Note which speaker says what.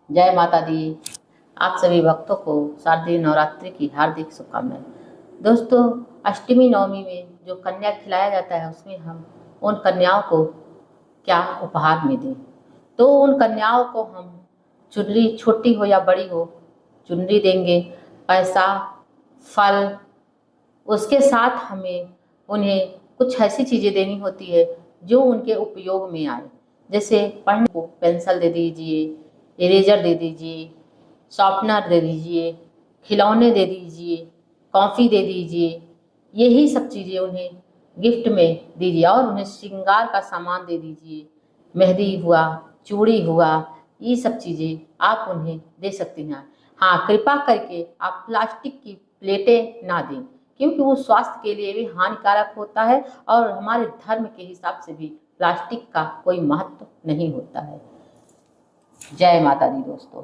Speaker 1: जय माता दी। आप सभी भक्तों को शारदीय नवरात्रि की हार्दिक शुभकामनाएं। दोस्तों, अष्टमी नवमी में जो कन्या खिलाया जाता है उसमें हम उन कन्याओं को क्या उपहार में दें। तो उन कन्याओं को हम चुनरी, छोटी हो या बड़ी हो, चुनरी देंगे, पैसा, फल। उसके साथ हमें उन्हें कुछ ऐसी चीज़ें देनी होती है जो उनके उपयोग में आए। जैसे पढ़ने को पेंसिल दे दीजिए, इरेजर दे दीजिए, शॉर्पनर दे दीजिए, खिलौने दे दीजिए, कॉफ़ी दे दीजिए। यही सब चीज़ें उन्हें गिफ्ट में दीजिए और उन्हें श्रृंगार का सामान दे दीजिए। मेहंदी हुआ, चूड़ी हुआ, ये सब चीज़ें आप उन्हें दे सकती हैं। हाँ, कृपा करके आप प्लास्टिक की प्लेटें ना दें, क्योंकि वो स्वास्थ्य के लिए भी हानिकारक होता है और हमारे धर्म के हिसाब से भी प्लास्टिक का कोई महत्व नहीं होता है। जय माता दी दोस्तों।